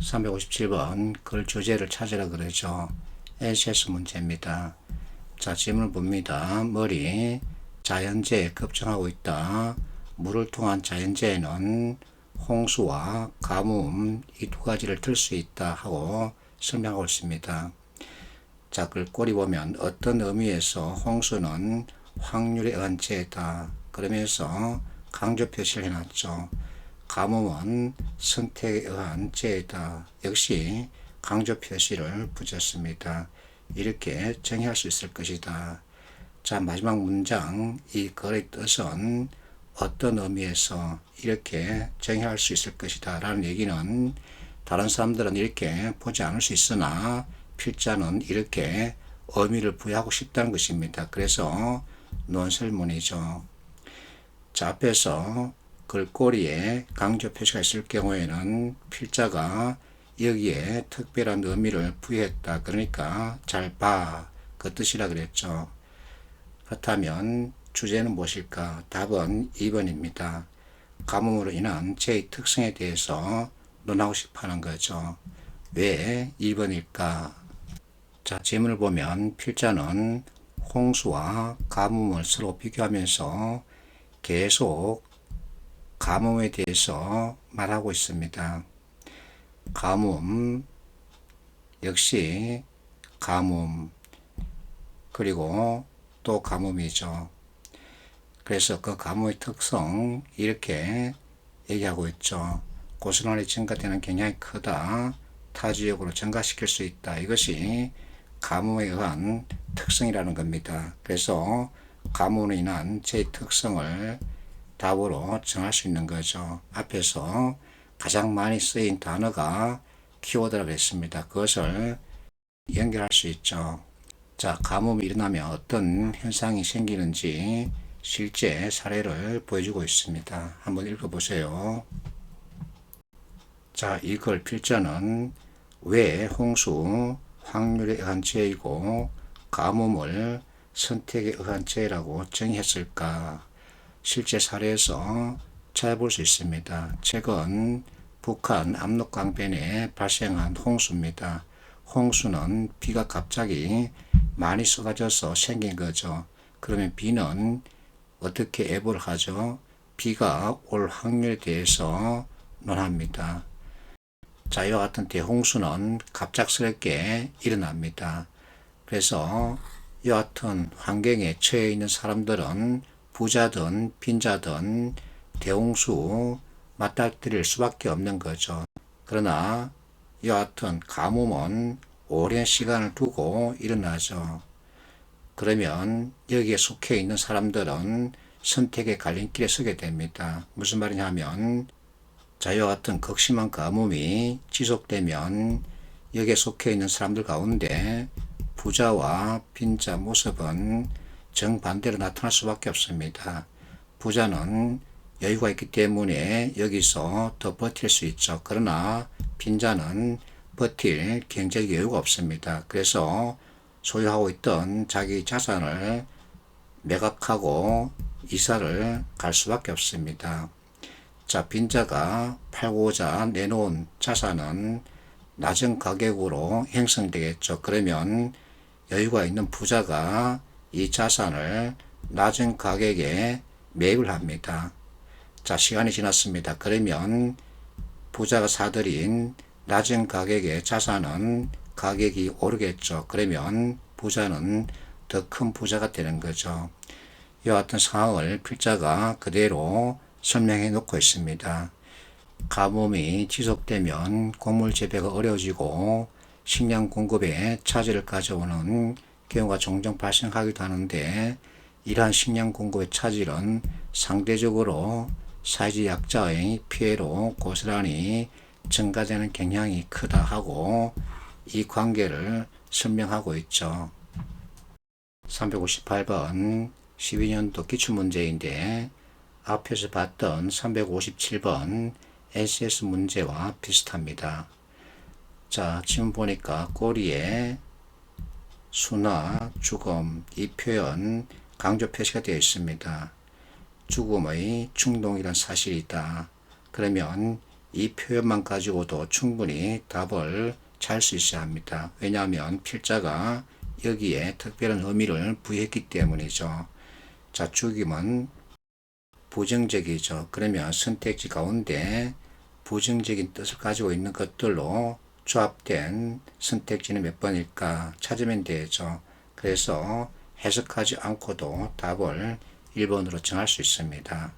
357번 글 주제를 찾으라 그러죠. LCS 문제입니다. 자, 질문을 봅니다. 머리, 자연재해에 급증하고 있다. 물을 통한 자연재해는 홍수와 가뭄 이 두 가지를 들 수 있다 하고 설명하고 있습니다. 자, 글 꼬리 보면 어떤 의미에서 홍수는 확률에 의한 재해다. 그러면서 강조 표시를 해놨죠. 가뭄은 선택에 의한 재해다. 역시 강조 표시를 붙였습니다. 이렇게 정의할 수 있을 것이다. 자, 마지막 문장 이 글의 뜻은 어떤 의미에서 이렇게 정의할 수 있을 것이다 라는 얘기는 다른 사람들은 이렇게 보지 않을 수 있으나 필자는 이렇게 의미를 부여하고 싶다는 것입니다. 그래서 논설문이죠. 자, 앞에서 글꼬리에 강조 표시가 있을 경우에는 필자가 여기에 특별한 의미를 부여했다. 그러니까 잘 봐. 그 뜻이라 그랬죠. 그렇다면 주제는 무엇일까? 답은 2번입니다. 가뭄으로 인한 재해 특성에 대해서 논하고 싶어 하는 거죠. 왜 2번일까? 자, 질문을 보면 필자는 홍수와 가뭄을 서로 비교하면서 계속 가뭄에 대해서 말하고 있습니다. 가뭄, 역시 가뭄, 그리고 또 가뭄이죠. 그래서 그 가뭄의 특성 이렇게 얘기하고 있죠. 고순환이 증가되는 경향이 크다. 타 지역으로 증가시킬 수 있다. 이것이 가뭄에 의한 특성이라는 겁니다. 그래서 가뭄으로 인한 제 특성을 답으로 정할 수 있는 거죠. 앞에서 가장 많이 쓰인 단어가 키워드라고 했습니다. 그것을 연결할 수 있죠. 자, 가뭄이 일어나면 어떤 현상이 생기는지 실제 사례를 보여주고 있습니다. 한번 읽어보세요. 자, 이걸 필자는 왜 홍수 확률에 의한 재해이고 가뭄을 선택에 의한 재해라고 정의했을까? 실제 사례에서 찾아볼 수 있습니다. 최근 북한 압록강변에 발생한 홍수입니다. 홍수는 비가 갑자기 많이 쏟아져서 생긴 거죠. 그러면 비는 어떻게 예보를 하죠? 비가 올 확률에 대해서 논합니다. 자, 이와 같은 대홍수는 갑작스럽게 일어납니다. 그래서 이와 같은 환경에 처해 있는 사람들은 부자든 빈자든 대홍수 맞닥뜨릴 수밖에 없는 거죠. 그러나 이와 같은 가뭄은 오랜 시간을 두고 일어나죠. 그러면 여기에 속해 있는 사람들은 선택의 갈림길에 서게 됩니다. 무슨 말이냐면 자유와 같은 극심한 가뭄이 지속되면 여기에 속해 있는 사람들 가운데 부자와 빈자 모습은 정반대로 나타날 수밖에 없습니다. 부자는 여유가 있기 때문에 여기서 더 버틸 수 있죠. 그러나 빈자는 버틸 경제적 여유가 없습니다. 그래서 소유하고 있던 자기 자산을 매각하고 이사를 갈 수밖에 없습니다. 자, 빈자가 팔고자 내놓은 자산은 낮은 가격으로 형성되겠죠. 그러면 여유가 있는 부자가 이 자산을 낮은 가격에 매입을 합니다. 자, 시간이 지났습니다. 그러면 부자가 사들인 낮은 가격의 자산은 가격이 오르겠죠. 그러면 부자는 더 큰 부자가 되는 거죠. 이와 같은 상황을 필자가 그대로 설명해 놓고 있습니다. 가뭄이 지속되면 곡물 재배가 어려워지고 식량 공급에 차질을 가져오는 경우가 종종 발생하기도 하는데 이러한 식량 공급의 차질은 상대적으로 사회적 약자의 피해로 고스란히 증가되는 경향이 크다 하고 이 관계를 설명하고 있죠. 358번 12년도 기출문제인데 앞에서 봤던 357번 LCS 문제와 비슷합니다. 자, 지금 보니까 꼬리에 수나 죽음 이 표현 강조 표시가 되어 있습니다. 죽음의 충동이란 사실이 있다. 그러면 이 표현만 가지고도 충분히 답을 잘 수 있어야 합니다. 왜냐하면 필자가 여기에 특별한 의미를 부여했기 때문이죠. 자, 죽임은 부정적이죠. 그러면 선택지 가운데 부정적인 뜻을 가지고 있는 것들로 조합된 선택지는 몇 번일까 찾으면 되죠. 그래서 해석하지 않고도 답을 1번으로 정할 수 있습니다.